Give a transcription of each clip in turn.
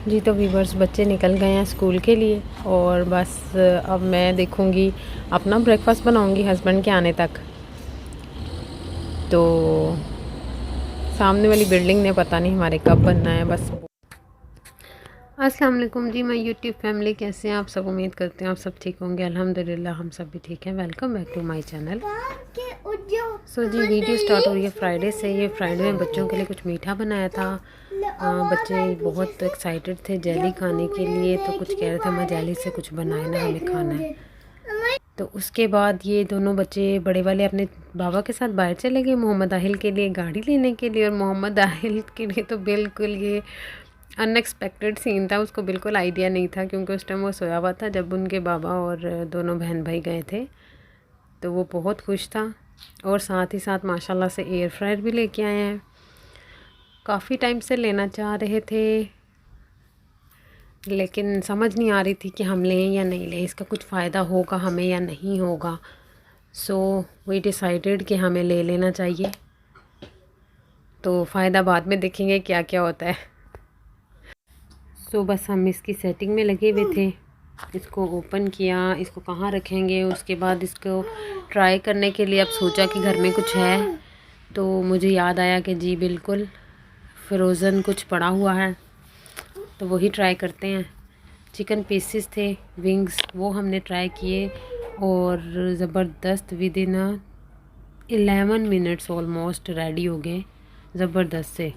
जी तो व्यूवर्स, बच्चे निकल गए हैं स्कूल के लिए और बस अब मैं देखूँगी, अपना ब्रेकफास्ट बनाऊँगी हस्बैंड के आने तक। तो सामने वाली बिल्डिंग ने पता नहीं हमारे कब बनना है बस। अस्सलाम वालेकुम जी, मैं यूट्यूब फैमिली, कैसे हैं आप सब? उम्मीद करते हैं आप सब ठीक होंगे। अल्हम्दुलिल्लाह हम सब भी ठीक हैं। Welcome back to my channel. So जी, वीडियो स्टार्ट हो रही है फ्राइडे से। ये फ्राइडे में बच्चों के लिए कुछ मीठा बनाया था। बच्चे बहुत एक्साइटेड थे जेली खाने के लिए, तो कुछ कह रहे थे हमें जेली से कुछ बनाए ना, हमें खाना है। तो उसके बाद ये दोनों बच्चे बड़े वाले अपने बाबा के साथ बाहर चले गए मोहम्मद आहिल के लिए गाड़ी लेने के लिए। और मोहम्मद आहिल के लिए तो बिल्कुल ये अनएक्सपेक्टेड सीन था, उसको बिल्कुल आइडिया नहीं था क्योंकि उस टाइम वो सोया हुआ था जब उनके बाबा और दोनों बहन भाई गए थे। तो वो बहुत खुश था और साथ ही साथ माशाल्लाह से एयर फ्रायर भी लेके आए हैं। काफ़ी टाइम से लेना चाह रहे थे लेकिन समझ नहीं आ रही थी कि हम लें या नहीं लें, इसका कुछ फ़ायदा होगा हमें या नहीं होगा। सो वी डिसाइडेड कि हमें ले लेना चाहिए। तो फ़ायदा बाद में देखेंगे क्या क्या होता है। सो बस हम इसकी सेटिंग में लगे हुए थे। इसको ओपन किया, इसको कहाँ रखेंगे, उसके बाद इसको ट्राई करने के लिए अब सोचा कि घर में कुछ है। तो मुझे याद आया कि जी बिल्कुल फ्रोज़न कुछ पड़ा हुआ है, तो वही ट्राई करते हैं। चिकन पीसेस थे, विंग्स, वो हमने ट्राई किए और ज़बरदस्त with in 11 minutes almost ready हो गए ज़बरदस्त से,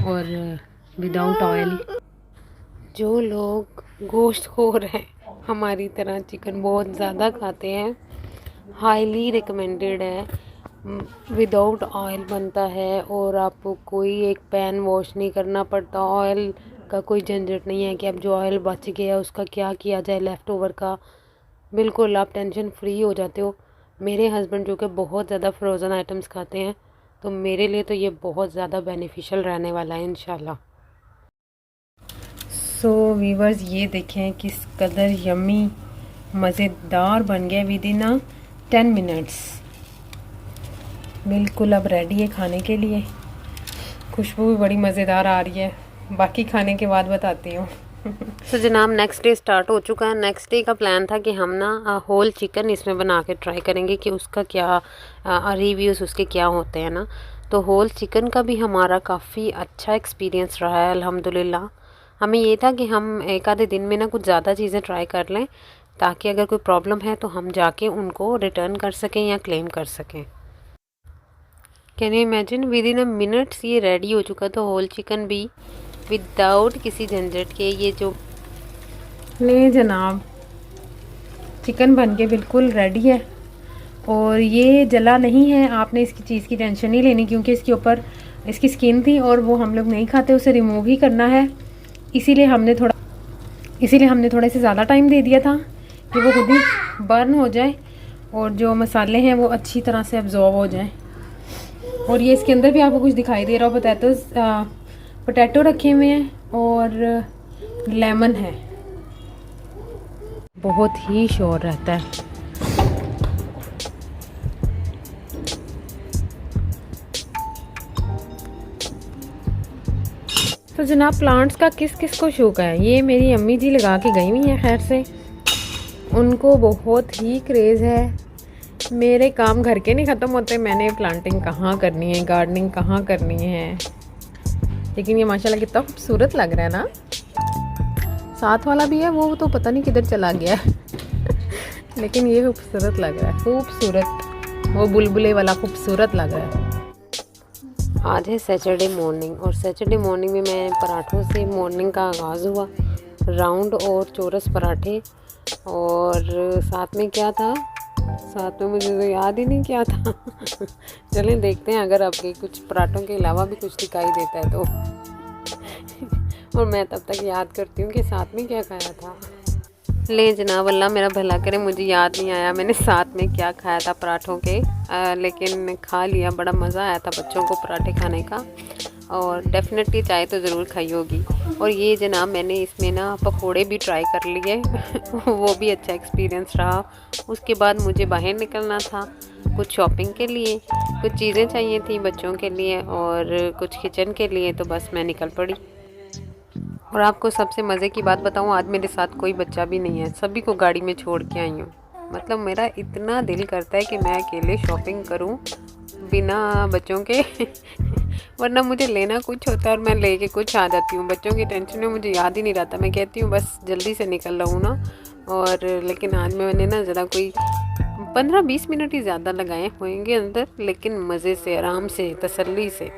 और विदाउट ऑयल। जो लोग गोश्त खोर हैं, हमारी तरह चिकन बहुत ज़्यादा खाते हैं, हाईली रिकमेंडेड है। विदाउट ऑयल बनता है और आपको कोई एक पैन वॉश नहीं करना पड़ता। ऑयल का कोई झंझट नहीं है कि अब जो ऑयल बच गया उसका क्या किया जाए, लेफ़्ट ओवर का। बिल्कुल आप टेंशन फ्री हो जाते हो। मेरे हस्बैंड जो कि बहुत ज़्यादा फ्रोज़न आइटम्स खाते हैं, तो मेरे लिए तो ये बहुत ज़्यादा बेनिफिशियल रहने वाला है इंशाल्लाह। सो वीवर्स, ये देखें किस कदर यम्मी मज़ेदार बन गया विद इन 10 मिनट्स। बिल्कुल अब रेडी है खाने के लिए। खुशबू भी बड़ी मज़ेदार आ रही है, बाकी खाने के बाद बताती हूँ। तो जनाब नेक्स्ट डे स्टार्ट हो चुका है। नेक्स्ट डे का प्लान था कि हम ना होल चिकन इसमें बना के ट्राई करेंगे कि उसका क्या रिव्यूज़ उसके क्या होते हैं ना। तो होल चिकन का भी हमारा काफ़ी अच्छा एक्सपीरियंस रहा है अल्हम्दुलिल्लाह। हमें ये था कि हम एक आधे दिन में ना कुछ ज़्यादा चीज़ें ट्राई कर लें, ताकि अगर कोई प्रॉब्लम है तो हम जाके उनको रिटर्न कर सकें या क्लेम कर सकें। Can you imagine, with in minutes ये रेडी हो चुका था होल चिकन भी, विदाउट किसी झंझट के। ये जो ले जनाब, चिकन बन के बिल्कुल रेडी है और ये जला नहीं है। आपने इसकी चीज़ की टेंशन नहीं लेनी क्योंकि इसके ऊपर इसकी स्किन थी और वो हम लोग नहीं खाते, उसे रिमूव ही करना है। इसीलिए हमने थोड़ा से ज़्यादा टाइम दे दिया था कि वो खुद ही बर्न हो जाए और जो मसाले हैं वो अच्छी तरह से अब्जॉर्ब हो जाए। और ये इसके अंदर भी आपको कुछ दिखाई दे रहा हो, पोटैटो रखे हुए हैं और लेमन है। बहुत ही शोर रहता है। तो जनाब प्लांट्स का किस किस को शौक है? ये मेरी अम्मी जी लगा के गई हुई हैं, खैर से उनको बहुत ही क्रेज़ है। मेरे काम घर के नहीं ख़त्म होते, मैंने प्लांटिंग कहाँ करनी है, गार्डनिंग कहाँ करनी है। लेकिन ये माशाल्लाह कितना खूबसूरत लग रहा है ना। साथ वाला भी है, वो तो पता नहीं किधर चला गया है लेकिन ये खूबसूरत लग रहा है, खूबसूरत। वो बुलबुले वाला खूबसूरत लग रहा है। आज है सैटरडे मॉर्निंग और सैटरडे मॉर्निंग में मैं पराठों से मॉर्निंग का आगाज़ हुआ। राउंड और चौरस पराठे, और साथ में क्या था, साथ में मुझे तो याद ही नहीं क्या था चलें देखते हैं अगर आपके कुछ पराठों के अलावा भी कुछ दिखाई देता है तो और मैं तब तक याद करती हूँ कि साथ में क्या खाया था। ले जनाब, अल्लाह मेरा भला करे, मुझे याद नहीं आया मैंने साथ में क्या खाया था पराठों के, लेकिन खा लिया। बड़ा मज़ा आया था बच्चों को पराठे खाने का, और डेफिनेटली चाय तो ज़रूर खाई होगी। और ये जनाब मैंने इसमें ना पकोड़े भी ट्राई कर लिए वो भी अच्छा एक्सपीरियंस रहा। उसके बाद मुझे बाहर निकलना था कुछ शॉपिंग के लिए, कुछ चीज़ें चाहिए थी बच्चों के लिए और कुछ किचन के लिए, तो बस मैं निकल पड़ी। और आपको सबसे मज़े की बात बताऊँ, आज मेरे साथ कोई बच्चा भी नहीं है, सभी को गाड़ी में छोड़ के आई हूँ। मतलब मेरा इतना दिल करता है कि मैं अकेले शॉपिंग करूँ बिना बच्चों के वरना मुझे लेना कुछ होता है और मैं लेके कुछ आ जाती हूँ। बच्चों की टेंशन में मुझे याद ही नहीं रहता, मैं कहती हूँ बस जल्दी से निकल रहा हूँ ना। और लेकिन आज मैंने ना ज़रा कोई 15-20 मिनट ही ज़्यादा लगाए होंगे अंदर, लेकिन मज़े से, आराम से, तसल्ली से।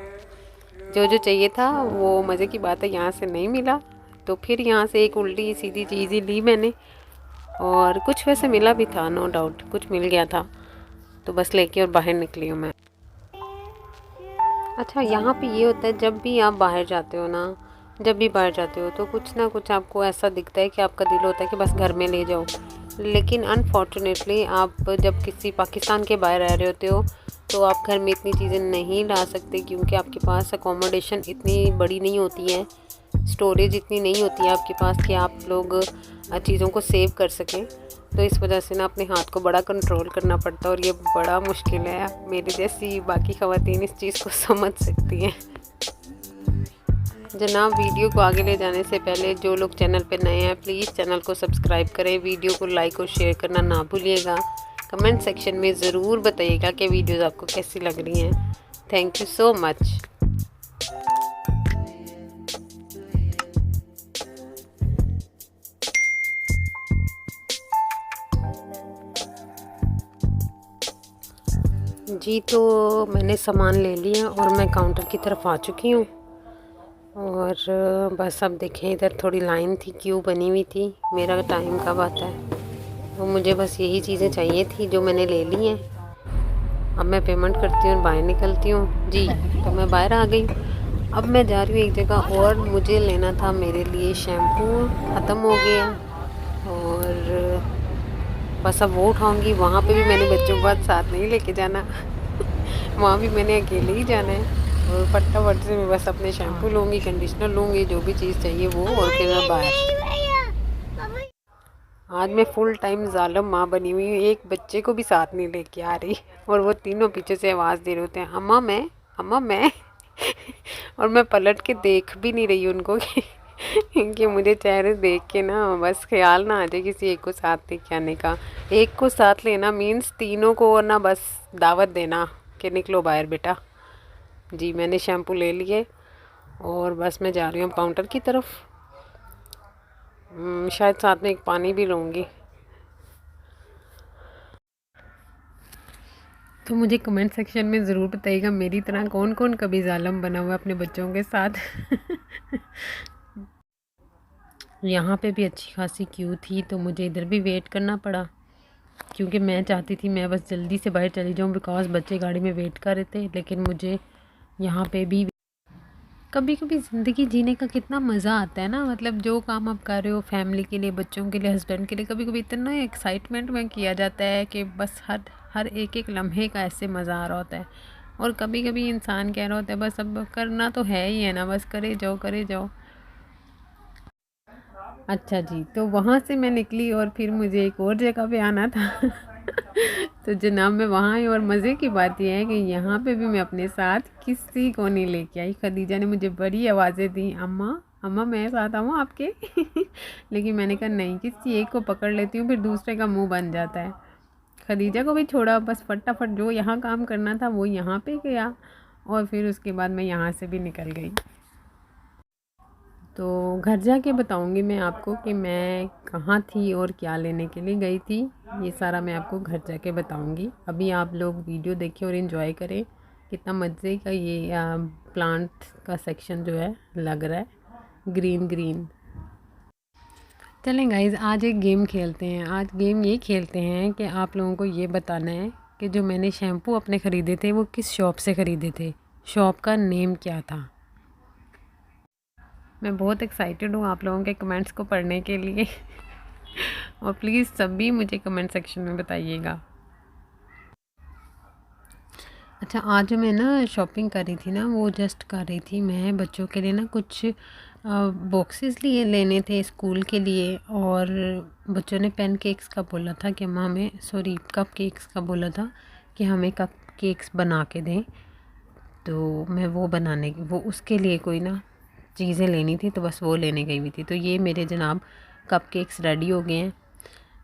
जो जो चाहिए था वो मज़े की बात है यहाँ से नहीं मिला, तो फिर यहाँ से एक उल्टी सीधी चीज़ ही ली मैंने। और कुछ वैसे मिला भी था, नो डाउट कुछ मिल गया था, तो बस लेके और बाहर निकली हूँ मैं। अच्छा, यहाँ पे ये होता है जब भी आप बाहर जाते हो ना, जब भी बाहर जाते हो तो कुछ ना कुछ आपको ऐसा दिखता है कि आपका दिल होता है कि बस घर में ले जाओ। लेकिन अनफॉर्चुनेटली आप जब किसी पाकिस्तान के बाहर रह रहे होते हो तो आप घर में इतनी चीज़ें नहीं ला सकते, क्योंकि आपके पास अकोमोडेशन इतनी बड़ी नहीं होती है, स्टोरेज इतनी नहीं होती है आपके पास कि आप लोग चीज़ों को सेव कर सकें। तो इस वजह से ना अपने हाथ को बड़ा कंट्रोल करना पड़ता है, और ये बड़ा मुश्किल है। मेरे जैसी बाकी ख़वातीन इस चीज़ को समझ सकती हैं। जनाब, वीडियो को आगे ले जाने से पहले जो लोग चैनल पर नए हैं प्लीज़ चैनल को सब्सक्राइब करें, वीडियो को लाइक और शेयर करना ना भूलिएगा। कमेंट सेक्शन में ज़रूर बताइएगा कि वीडियोज़ आपको कैसी लग रही हैं। Thank you so much. जी, तो मैंने सामान ले लिया और मैं काउंटर की तरफ आ चुकी हूँ। और बस अब देखें, इधर थोड़ी लाइन थी, क्यू बनी हुई थी। मेरा टाइम कब आता है, तो मुझे बस यही चीज़ें चाहिए थी जो मैंने ले ली हैं। अब मैं पेमेंट करती हूँ और बाहर निकलती हूँ। जी, तो मैं बाहर आ गई। अब मैं जा रही हूँ एक जगह और, मुझे लेना था मेरे लिए शैम्पू, ख़त्म हो गया। और बस अब वो उठाऊँगी। वहाँ पे भी मैंने बच्चों को साथ नहीं लेके जाना वहाँ भी मैंने अकेले ही जाना है। और फटाफट से मैं बस अपने शैम्पू लूँगी, कंडीशनर लूँगी, जो भी चीज़ चाहिए वो, और फिर मैं बाहर। आज मैं फुल टाइम ज़ालिम माँ बनी हुई हूँ, एक बच्चे को भी साथ नहीं लेके आ रही, और वो तीनों पीछे से आवाज़ दे रहे होते हैं, अम्मा मैं, अम्मा मैं और मैं पलट के देख भी नहीं रही उनको कि मुझे चेहरे देख के ना बस ख्याल ना आ जाए किसी एक को साथ लेके आने का। एक को साथ लेना मीन्स तीनों को ना बस दावत देना कि निकलो बाहर बेटा। जी, मैंने शैम्पू ले लिए और बस मैं जा रही हूँ काउंटर की तरफ। शायद साथ में एक पानी भी लूँगी। तो मुझे कमेंट सेक्शन में ज़रूर बताइएगा मेरी तरह कौन कौन कभी ज़ालिम बना हुआ है अपने बच्चों के साथ यहाँ पे भी अच्छी खासी क्यू थी, तो मुझे इधर भी वेट करना पड़ा, क्योंकि मैं चाहती थी मैं बस जल्दी से बाहर चली जाऊँ, बिकॉज़ बच्चे गाड़ी में वेट कर रहे थे। लेकिन मुझे यहाँ पे भी कभी कभी ज़िंदगी जीने का कितना मज़ा आता है ना। मतलब जो काम आप कर रहे हो फैमिली के लिए, बच्चों के लिए, हस्बैंड के लिए, कभी कभी इतना एक्साइटमेंट में किया जाता है कि बस हर हर एक एक लम्हे का ऐसे मज़ा आ रहा होता है। और कभी कभी इंसान कह रहा होता है बस अब करना तो है ही है ना, बस करे जाओ करे जाओ। अच्छा जी, तो वहाँ से मैं निकली और फिर मुझे एक और जगह पे आना था तो जनाब मैं वहाँ आई, और मज़े की बात यह है कि यहाँ पे भी मैं अपने साथ किसी को नहीं लेके आई। खदीजा ने मुझे बड़ी आवाज़ें दी, अम्मा अम्मा मैं साथ आऊँ आपके लेकिन मैंने कहा नहीं, किसी एक को पकड़ लेती हूँ फिर दूसरे का मुंह बन जाता है। खदीजा को भी छोड़ा, बस फटाफट जो यहाँ काम करना था वो यहाँ पे गया, और फिर उसके बाद मैं यहाँ से भी निकल गई। तो घर जाके बताऊंगी मैं आपको कि मैं कहाँ थी और क्या लेने के लिए गई थी। ये सारा मैं आपको घर जाके बताऊंगी। अभी आप लोग वीडियो देखें और इन्जॉय करें। कितना मज़े का ये प्लांट का सेक्शन जो है लग रहा है, ग्रीन ग्रीन। चलें गाइज़, आज एक गेम खेलते हैं। आज गेम ये खेलते हैं कि आप लोगों को ये बताना है कि जो मैंने शैम्पू अपने ख़रीदे थे वो किस शॉप से ख़रीदे थे, शॉप का नेम क्या था। मैं बहुत एक्साइटेड हूँ आप लोगों के कमेंट्स को पढ़ने के लिए और प्लीज़ सभी मुझे कमेंट सेक्शन में बताइएगा। अच्छा, आज जो मैं ना शॉपिंग कर रही थी ना, वो जस्ट कर रही थी मैं बच्चों के लिए ना कुछ बॉक्सेस लिए लेने थे स्कूल के लिए। और बच्चों ने पेन केक्स का बोला था कि अम्मा हमें, सॉरी कप केक्स का बोला था कि हमें कप केक्स बना के दें। तो मैं वो बनाने वो उसके लिए कोई ना चीज़ें लेनी थी तो बस वो लेने गई हुई थी। तो ये मेरे जनाब कपकेक्स रेडी हो गए हैं।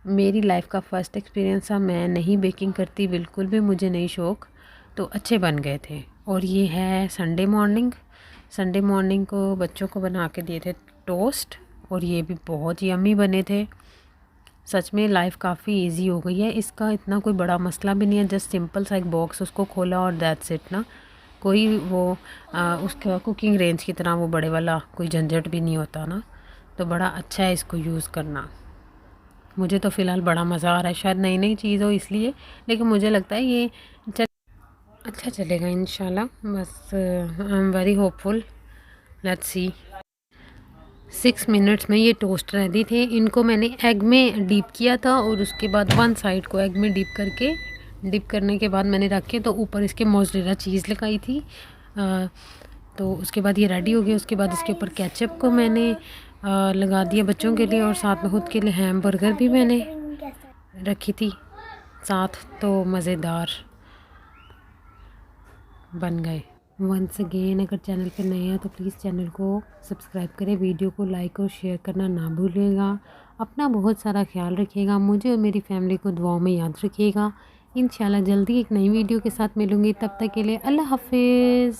मेरी लाइफ का फ़र्स्ट एक्सपीरियंस था, मैं नहीं बेकिंग करती, बिल्कुल भी मुझे नहीं शौक़, तो अच्छे बन गए थे। और ये है संडे मॉर्निंग को बच्चों को बना के दिए थे टोस्ट, और ये भी बहुत यम्मी बने थे। सच में लाइफ काफ़ी इजी हो गई है, इसका इतना कोई बड़ा मसला भी नहीं है। जस्ट सिंपल सा एक बॉक्स उसको खोला और दैट्स इट ना। कोई वो उसका कुकिंग रेंज की तरह वो बड़े वाला कोई झंझट भी नहीं होता ना। तो बड़ा अच्छा है इसको यूज़ करना। मुझे तो फ़िलहाल बड़ा मज़ा आ रहा है, शायद नई नई चीज़ हो इसलिए, लेकिन मुझे लगता है ये अच्छा चलेगा इंशाल्लाह। बस I am very hopeful, let's see. 6 minutes में ये टोस्ट रेडी थे। इनको मैंने एग में डीप किया था और उसके बाद वन साइड को एग में डिप करने के बाद मैंने रखे, तो ऊपर इसके मोज़रेला चीज़ लगाई थी। तो उसके बाद ये रेडी हो गया। उसके बाद इसके ऊपर केचप को मैंने लगा दिया बच्चों के लिए, और साथ में खुद के लिए हैम बर्गर भी मैंने रखी थी साथ। तो मज़ेदार बन गए। वंस अगेन अगर चैनल पे नए हैं तो प्लीज़ चैनल को सब्सक्राइब करें, वीडियो को लाइक और शेयर करना ना भूलिएगा। अपना बहुत सारा ख्याल रखिएगा, मुझे और मेरी फैमिली को दुआओं में याद रखिएगा। इंशाल्लाह जल्दी एक नई वीडियो के साथ मिलूँगी, तब तक के लिए अल्लाह हाफिज़।